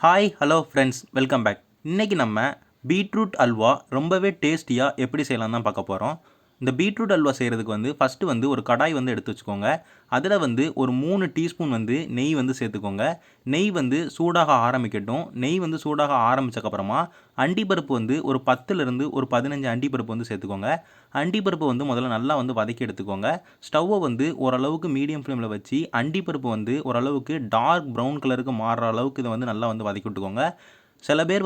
Hi hello friends welcome back. இன்றைக்கி நம்ம beetroot halwa ரொம்பவே டேஸ்டியாக எப்படி செய்யலாம் தான் பார்க்க போகிறோம். இந்த பீட்ரூட் அல்வா செய்கிறதுக்கு ஃபஸ்ட்டு ஒரு கடாய் எடுத்து வச்சுக்கோங்க. அதில் ஒரு 3 டீஸ்பூன் நெய் சேர்த்துக்கோங்க. நெய் சூடாக ஆரம்பிக்கட்டும். நெய் சூடாக ஆரம்பித்தக்கப்புறமா அண்டிப்பருப்பு ஒரு 10லேருந்து ஒரு 15 அண்டிப்பருப்பு சேர்த்துக்கோங்க. அண்டிப்பருப்பு முதல்ல நல்லா வதக்கி எடுத்துக்கோங்க. ஸ்டவ்வை ஓரளவுக்கு மீடியம் ஃப்ளேமில் வச்சு அண்டிப்பருப்பு ஓரளவுக்கு டார்க் ப்ரௌன் கலருக்கு மாறுற அளவுக்கு இதை நல்லா வதக்கி விட்டுக்கோங்க. சில பேர்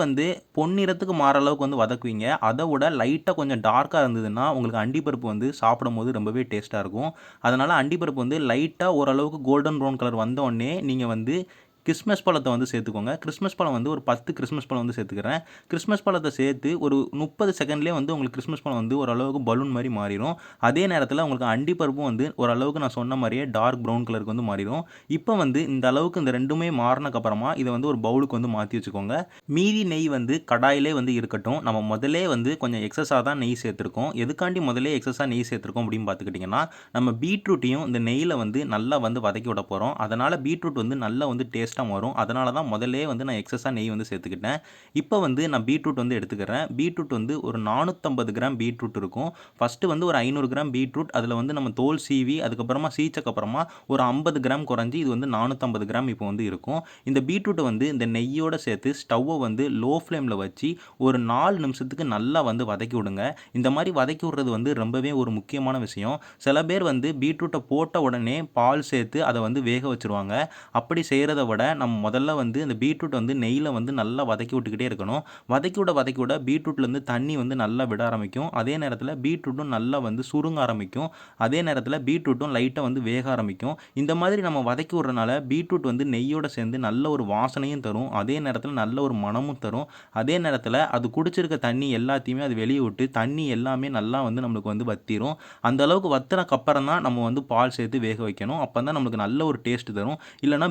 பொன்னிறத்துக்கு மாற அளவுக்கு வதக்குவீங்க. அதை விட லைட்டாக கொஞ்சம் டார்க்காக இருந்ததுன்னா உங்களுக்கு அண்டிப்பருப்பு சாப்பிடும்போது ரொம்பவே டேஸ்ட்டாக இருக்கும். அதனால் அண்டிப்பருப்பு லைட்டாக ஓரளவுக்கு கோல்டன் ப்ரௌன் கலர் வந்தோடனே நீங்கள் கிறிஸ்மஸ் பழத்தை சேர்த்துக்கோங்க. கிறிஸ்மஸ் பழம் ஒரு 10 கிறிஸ்மஸ் பழம் சேர்த்துக்கிறேன். கிறிஸ்மஸ் பழத்தை சேர்த்து ஒரு 30 செகண்ட்லேயே உங்களுக்கு கிறிஸ்மஸ் பழம் ஓரளவுக்கு பலூன் மாதிரி மாறிடும். அதே நேரத்தில் உங்களுக்கு அண்டிப்பருப்பும் ஓரளவுக்கு நான் சொன்ன மாதிரியே டார்க் ப்ரௌன் கலருக்கு மாறிடும். இப்போ இந்த அளவுக்கு இந்த ரெண்டுமே மாறினக்கப்புறமா இதை ஒரு பவுலுக்கு மாற்றி வச்சுக்கோங்க. மீதி நெய் கடாயிலே இருக்கட்டும். நம்ம முதலே கொஞ்சம் எக்ஸஸாக தான் நெய் சேர்த்துருக்கோம். எதுக்காண்டி முதலே எக்ஸஸாக நெய் சேர்த்துருக்கோம் அப்படின்னு பார்த்துக்கிட்டிங்கன்னா, நம்ம பீட்ரூட்டையும் இந்த நெய்யில் நல்லா வதக்கி விட போகிறோம். அதனால் பீட்ரூட் நல்லா டேஸ்ட்டாக வரும். அதனால தான் முதலே நான் எக்ஸஸாக நெய் சேர்த்துக்கிட்டேன். இப்போ நான் பீட்ரூட் எடுத்துக்கிறேன். பீட்ரூட் ஒரு 450 கிராம் பீட்ரூட் இருக்கும். ஃபஸ்ட்டு ஒரு 500 கிராம் பீட்ரூட் அதில் நம்ம தோல் சீவி அதுக்கப்புறமா சீச்சக்கப்புறமா ஒரு 50 கிராம் குறைஞ்சி இது 450 கிராம் இப்போ இருக்கும். இந்த பீட்ரூட்டை இந்த நெய்யோடு சேர்த்து ஸ்டவ்வை லோ ஃப்ளேமில் வச்சு ஒரு 4 நிமிஷத்துக்கு நல்லா வதக்கி விடுங்க. இந்த மாதிரி வதக்கி விடுறது ரொம்பவே ஒரு முக்கியமான விஷயம். சில பேர் பீட்ரூட்டை போட்ட உடனே பால் சேர்த்து அதை வேக வச்சுருவாங்க. அப்படி செய்கிறத விட நம்ம முதல்ல இந்த பீட்ரூட் நெய்யில் நல்லா வதக்கி விட்டுக்கிட்டே இருக்கணும். வதக்கி விட பீட்ரூட்லேருந்து தண்ணி நல்லா விட ஆரம்பிக்கும். அதே நேரத்தில் பீட்ரூட்டும் நல்லா சுருங்க ஆரம்பிக்கும். அதே நேரத்தில் பீட்ரூட்டும் லைட்டாக வேக ஆரம்பிக்கும். இந்த மாதிரி நம்ம வதக்கி விடுறதுனால பீட்ரூட் நெய்யோடு சேர்ந்து நல்ல ஒரு வாசனையும் தரும். அதே நேரத்தில் நல்ல ஒரு மணமும் தரும். அதே நேரத்தில் அது குடிச்சிருக்க தண்ணி எல்லாத்தையுமே அது வெளியே விட்டு தண்ணி எல்லாமே நல்லா நம்மளுக்கு வத்திரும். அந்த அளவுக்கு வத்தினக்கப்புறம் தான் நம்ம பால் சேர்த்து வேக வைக்கணும். அப்போ தான் நம்மளுக்கு நல்ல ஒரு டேஸ்ட் தரும். இல்லைனா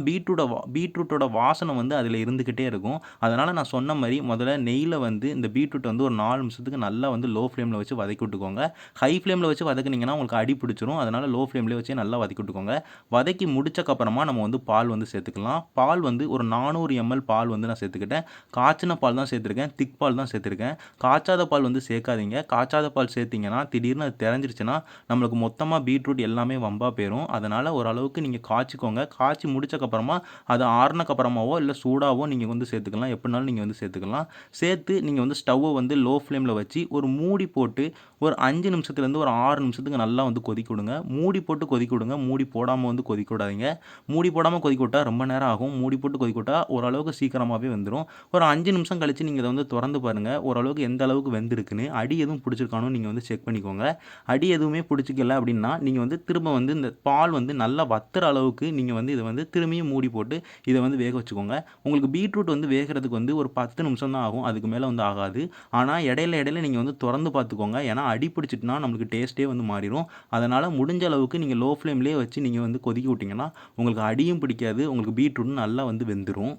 பீட்ரூட்டோட வாசனை அதில் இருந்துக்கிட்டே இருக்கும். அதனால் நான் சொன்ன மாதிரி முதல்ல நெய்யில் இந்த பீட்ரூட் ஒரு 4 நிமிஷத்துக்கு நல்லா லோ ஃப்ளேமில் வச்சு வதக்கி விட்டுக்கோங்க. ஹை ஃப்ளேமில் வச்சு வதக்குனீங்கன்னா உங்களுக்கு அடி பிடிச்சிரும். அதனால் லோ ஃப்ளேம்லேயே வச்சு நல்லா வதக்கி விட்டுக்கோங்க. வதக்கி முடிச்சக்கப்புறமா நம்ம பால் சேர்த்துக்கலாம். பால் ஒரு 400 ml பால் நான் சேர்த்துக்கிட்டேன். காய்ச்சின பால் தான் சேர்த்துருக்கேன். திக் பால் தான் சேர்த்துருக்கேன். காய்ச்சாத பால் சேர்க்காதீங்க. காய்ச்சாத பால் சேர்த்திங்கன்னா திடீர்னு அது தெரிஞ்சிருச்சுன்னா நம்மளுக்கு மொத்தமாக பீட்ரூட் எல்லாமே வம்பா போயிடும். அதனால் ஓரளவுக்கு நீங்கள் காய்ச்சிக்கோங்க. காய்ச்சி முடிச்சக்கப்புறமா அது ஆறுனக்கப்புறமாவோ இல்லை சூடாவோ நீங்கள் சேர்த்துக்கலாம். எப்படினாலும் நீங்கள் சேர்த்துக்கலாம். சேர்த்து நீங்கள் ஸ்டவ்வை லோ ஃப்ளேமில் வச்சு ஒரு மூடி போட்டு ஒரு 5 நிமிஷத்துலேருந்து ஒரு 6 நிமிஷத்துக்கு நல்லா கொதிக்க விடுங்க. மூடி போட்டு கொதிக்க விடுங்க. மூடி போடாமல் கொதிக்க விடாதீங்க. மூடி போடாமல் கொதிக்க விட்டால் ரொம்ப நேரம் ஆகும். மூடி போட்டு கொதிக்க விட்டால் ஓரளவுக்கு சீக்கிரமாகவே வந்துடும். ஒரு 5 நிமிஷம் கழித்து நீங்கள் இதை திறந்து பாருங்கள். ஓரளவுக்கு எந்த அளவுக்கு வெந்திருக்குன்னு அடி எதுவும் பிடிச்சிருக்கானு நீங்கள் செக் பண்ணிக்கோங்க. அடி எதுவுமே பிடிச்சிக்கல அப்படின்னா நீங்கள் திரும்ப இந்த பால் நல்லா வத்துற அளவுக்கு நீங்கள் இதை திரும்பியும் மூடி போட்டு இதை வேக வச்சுக்கோங்க. உங்களுக்கு பீட்ரூட் வேகிறதுக்கு ஒரு 10 நிமிஷம் தான் ஆகும். அதுக்கு மேலே ஆகாது. ஆனால் இடையில நீங்கள் திறந்து பார்த்துக்கோங்க. ஏன்னா அடி பிடிச்சிட்டுனா நம்மளுக்கு டேஸ்ட்டே மாறிடும். அதனால் முடிஞ்ச அளவுக்கு நீங்கள் லோ ஃப்ளேம்லேயே வச்சு நீங்கள் கொதிக்க விட்டிங்கன்னா உங்களுக்கு அடியும் பிடிக்காது. உங்களுக்கு பீட்ரூட்டும் நல்லா வெந்துடும்.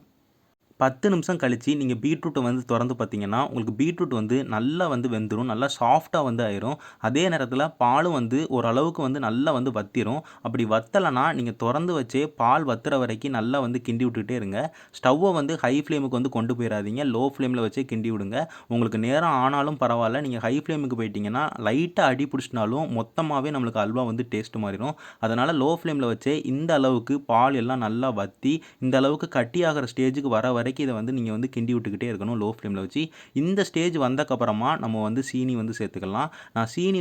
10 நிமிஷம் கழித்து நீங்கள் பீட்ரூட்டை திறந்து பார்த்தீங்கன்னா உங்களுக்கு பீட்ரூட் நல்லா வெந்துடும். நல்லா சாஃப்டாக ஆயிரும். அதே நேரத்தில் பாலும் ஓரளவுக்கு நல்லா வத்திரும். அப்படி வத்தலைன்னா நீங்கள் திறந்து வச்சே பால் வத்துற வரைக்கும் நல்லா கிண்டி விட்டுக்கிட்டே இருங்க. ஸ்டவ்வை ஹை ஃப்ளேமுக்கு கொண்டு போயிடாதீங்க. லோ ஃப்ளேமில் வச்சே கிண்டி விடுங்க. உங்களுக்கு நேரம் ஆனாலும் பரவாயில்ல. நீங்கள் ஹை ஃப்ளேமுக்கு போயிட்டீங்கன்னா லைட்டாக அடி பிடிச்சினாலும் மொத்தமாகவே நம்மளுக்கு அல்வா டேஸ்ட் மாறிடும். அதனால் லோ ஃப்ளேமில் வச்சே இந்த அளவுக்கு பால் எல்லாம் நல்லா வற்றி இந்த அளவுக்கு கட்டியாகிற ஸ்டேஜுக்கு வர வரைக்கும் இதை நீங்கள் கிண்டி விட்டுக்கிட்டே இருக்கணும் லோ ஃப்ளேமில் வச்சு. இந்த ஸ்டேஜ் வந்தக்கப்புறமா நம்ம சீனி சேர்த்துக்கலாம். நான் சீனி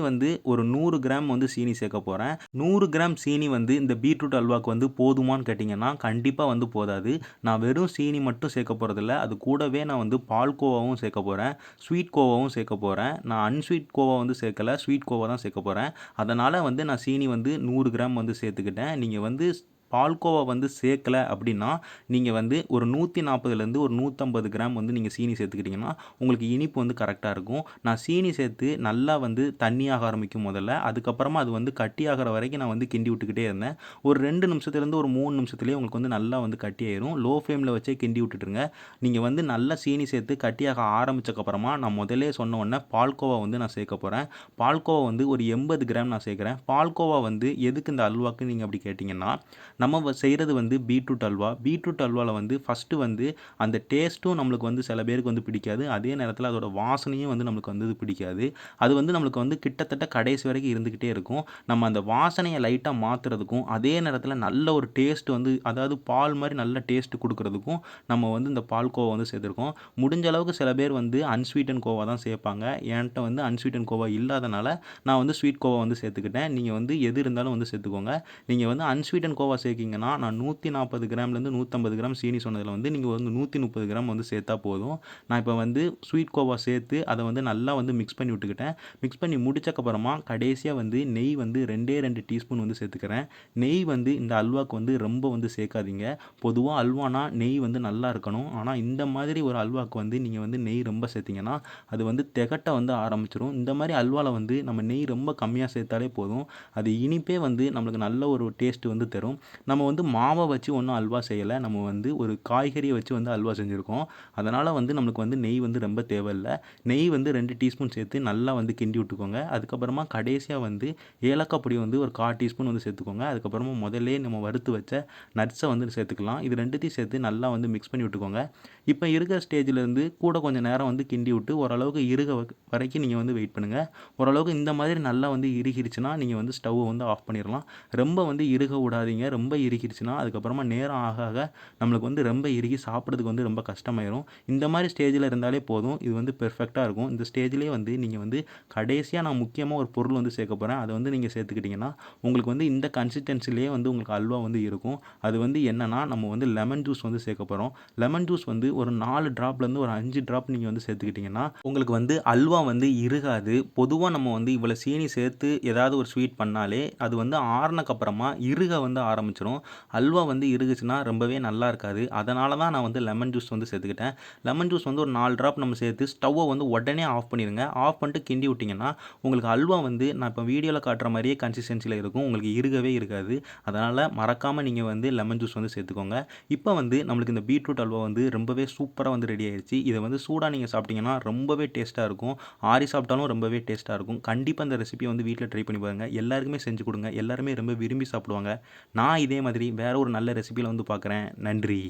ஒரு 100 கிராம் சீனி சேர்க்க போகிறேன். 100 கிராம் சீனி இந்த பீட்ரூட் அல்வாக்கு போதுமான்னு கேட்டிங்கன்னா கண்டிப்பாக போதாது. நான் வெறும் சீனி மட்டும் சேர்க்க போகிறதில்ல. அது கூடவே நான் பால் கோவாவும் சேர்க்க போகிறேன். ஸ்வீட் கோவாவும் சேர்க்க போகிறேன். நான் அன்ஸ்வீட் கோவா சேர்க்கலை. ஸ்வீட் கோவா தான் சேர்க்க போகிறேன். அதனால் நான் சீனி 100 கிராம் சேர்த்துக்கிட்டேன். நீங்கள் பால்கோவா சேர்க்கலை அப்படின்னா நீங்கள் ஒரு 140லேருந்து ஒரு 150 கிராம் நீங்கள் சீனி சேர்த்துக்கிட்டிங்கன்னா உங்களுக்கு இனிப்பு கரெக்டாக இருக்கும். நான் சீனி சேர்த்து நல்லா தண்ணியாக ஆரம்பிக்கும் முதல்ல. அதுக்கப்புறமா அது கட்டியாகிற வரைக்கும் நான் கிண்டி விட்டுக்கிட்டே இருந்தேன். ஒரு 2 நிமிஷத்துலேருந்து ஒரு 3 நிமிஷத்துலேயே உங்களுக்கு நல்லா கட்டியாயிரும். லோ ஃப்ளேமில் வச்சே கிண்டி விட்டுட்டுருங்க. நீங்கள் நல்லா சீனி சேர்த்து கட்டியாக ஆரம்பித்தக்கப்புறமா நான் முதலே சொன்ன உடனே பால்கோவா நான் சேர்க்க போகிறேன். பால்கோவா ஒரு 80 கிராம் நான் சேர்க்குறேன். பால்கோவா எதுக்கு இந்த அல்வாக்கு நீங்கள் அப்படி கேட்டிங்கன்னா நம்ம செய்கிறது வந்து பீட்ரூட் அல்வா. பீட்ரூட் அல்வாவில் வந்து ஃபஸ்ட்டு வந்து அந்த டேஸ்ட்டும் நம்மளுக்கு வந்து சில பேருக்கு வந்து பிடிக்காது. அதே நேரத்தில் அதோட வாசனையும் வந்து நம்மளுக்கு வந்து பிடிக்காது. அது வந்து நம்மளுக்கு வந்து கிட்டத்தட்ட கடைசி வரைக்கும் இருந்துக்கிட்டே இருக்கும். நம்ம அந்த வாசனையை லைட்டாக மாற்றுறதுக்கும் அதே நேரத்தில் நல்ல ஒரு டேஸ்ட் வந்து அதாவது பால் மாதிரி நல்ல டேஸ்ட் கொடுக்குறதுக்கும் நம்ம வந்து இந்த பால் கோவா வந்து சேர்த்துருக்கோம். முடிஞ்ச அளவுக்கு சில பேர் வந்து அன்ஸ்வீட்டன் கோவா தான் சேர்ப்பாங்க. என்கிட்ட வந்து அன்ஸ்வீட்டன் கோவா இல்லாதனால நான் வந்து ஸ்வீட் கோவா வந்து சேர்த்துக்கிட்டேன். நீங்கள் வந்து எது இருந்தாலும் வந்து சேர்த்துக்கோங்க. நீங்கள் வந்து அன்ஸ்வீட்டன் கோவா சேர்க்கிங்கன்னா நான் 140 கிராம்லேருந்து 150 கிராம் சீனி சொன்னதில் வந்து நீங்கள் வந்து 130 கிராம் வந்து சேர்த்தா போதும். நான் இப்போ வந்து ஸ்வீட் கோவா சேர்த்து அதை வந்து நல்லா வந்து மிக்ஸ் பண்ணி விட்டுக்கிட்டேன். மிக்ஸ் பண்ணி முடிச்சக்கப்புறமா கடைசியாக வந்து நெய் வந்து 2 டீஸ்பூன் வந்து சேர்த்துக்கிறேன். நெய் வந்து இந்த அல்வாவுக்கு வந்து ரொம்ப வந்து சேர்க்காதீங்க. பொதுவாக அல்வானா நெய் வந்து நல்லா இருக்கணும். ஆனால் இந்த மாதிரி ஒரு அல்வாவுக்கு வந்து நீங்கள் வந்து நெய் ரொம்ப சேர்த்திங்கன்னா அது வந்து திகட்ட வந்து ஆரம்பிச்சிடும். இந்த மாதிரி அல்வாவில் வந்து நம்ம நெய் ரொம்ப கம்மியாக சேர்த்தாலே போதும். அது இனிப்பே வந்து நம்மளுக்கு நல்ல ஒரு டேஸ்ட் வந்து தரும். நம்ம வந்து மாவை வச்சு ஒன்றும் அல்வா செய்யலை. நம்ம வந்து ஒரு காய்கறியை வச்சு வந்து அல்வா செஞ்சுருக்கோம். அதனால் வந்து நம்மளுக்கு வந்து நெய் வந்து ரொம்ப தேவையில்லை. நெய் வந்து 2 டீஸ்பூன் சேர்த்து நல்லா வந்து கிண்டி விட்டுக்கோங்க. அதுக்கப்புறமா கடைசியாக வந்து ஏலக்காய் பொடி வந்து ஒரு 1/4 டீஸ்பூன் வந்து சேர்த்துக்கோங்க. அதுக்கப்புறமா முதல்லே நம்ம வறுத்து வச்ச நட்ஸை வந்து சேர்த்துக்கலாம். இது 2த்தையும் சேர்த்து நல்லா வந்து மிக்ஸ் பண்ணி விட்டுக்கோங்க. இப்போ இருக்கிற ஸ்டேஜிலேருந்து கூட கொஞ்சம் நேரம் வந்து கிண்டி விட்டு ஓரளவுக்கு இறுக வரைக்கும் நீங்கள் வந்து வெயிட் பண்ணுங்கள். ஓரளவுக்கு இந்த மாதிரி நல்லா வந்து இறுகிருச்சுன்னா நீங்கள் வந்து ஸ்டவ்வை வந்து ஆஃப் பண்ணிடலாம். ரொம்ப வந்து இறுக விடாதீங்க. ரொம்ப இறுகிருச்சுன்னா அதுக்கப்புறமா நேரம் ஆக ஆக நம்மளுக்கு வந்து ரொம்ப இறுகி சாப்பிட்றதுக்கு வந்து ரொம்ப கஷ்டமாயிரும். இந்த மாதிரி ஸ்டேஜில் இருந்தாலே போதும். இது வந்து பெர்ஃபெக்டாக இருக்கும். இந்த ஸ்டேஜ்லேயே வந்து நீங்கள் வந்து கடைசியாக நான் முக்கியமாக ஒரு பொருள் வந்து சேர்க்க போகிறேன். அதை வந்து நீங்கள் சேர்த்துக்கிட்டிங்கன்னா உங்களுக்கு வந்து இந்த கன்சிஸ்டன்சிலேயே வந்து உங்களுக்கு அல்வா வந்து இருக்கும். அது வந்து என்னென்னா நம்ம வந்து லெமன் ஜூஸ் வந்து சேர்க்க போகிறோம். லெமன் ஜூஸ் வந்து ஒரு 4 ட்ராப்லேருந்து ஒரு 5 ட்ராப் நீங்கள் வந்து சேர்த்துக்கிட்டிங்கன்னா உங்களுக்கு வந்து அல்வா வந்து இறுகாது. பொதுவாக நம்ம வந்து இவ்வளோ சீனி சேர்த்து ஏதாவது ஒரு ஸ்வீட் பண்ணாலே அது வந்து ஆறுனக்கப்புறமா இறுக வந்து ஆரம்பிச்சிடும். அல்வா வந்து இறுகுச்சுன்னா ரொம்பவே நல்லா இருக்காது. அதனால தான் நான் வந்து லெமன் ஜூஸ் வந்து சேர்த்துக்கிட்டேன். லெமன் ஜூஸ் வந்து ஒரு 4 ட்ராப் நம்ம சேர்த்து ஸ்டவ்வை வந்து உடனே ஆஃப் பண்ணிடுங்க. ஆஃப் பண்ணிட்டு கிண்டி விட்டிங்கன்னா உங்களுக்கு அல்வா வந்து நான் இப்போ வீடியோவில் காட்டுற மாதிரியே கன்சிஸ்டன்சியில் இருக்கும். உங்களுக்கு இறுகவே இருக்காது. அதனால் மறக்காமல் நீங்கள் வந்து லெமன் ஜூஸ் வந்து சேர்த்துக்கோங்க. இப்போ வந்து நம்மளுக்கு இந்த பீட்ரூட் அல்வா வந்து ரொம்பவே சூப்பராக வந்து ரெடி ஆயிடுச்சு. இதை வந்து சூடாக நீங்கள் சாப்பிட்டீங்கன்னா ரொம்பவே டேஸ்ட்டாக இருக்கும். ஆறி சாப்பிட்டாலும் ரொம்பவே டேஸ்ட்டாக இருக்கும். கண்டிப்பாக இந்த ரெசிபியை வந்து வீட்டில் ட்ரை பண்ணி பாருங்கள். எல்லாருக்குமே செஞ்சு கொடுங்க. எல்லாருமே ரொம்ப விரும்பி சாப்பிடுவாங்க. நான் இதே மாதிரி வேற ஒரு நல்ல ரெசிபியில் வந்து பார்க்குறேன். நன்றி.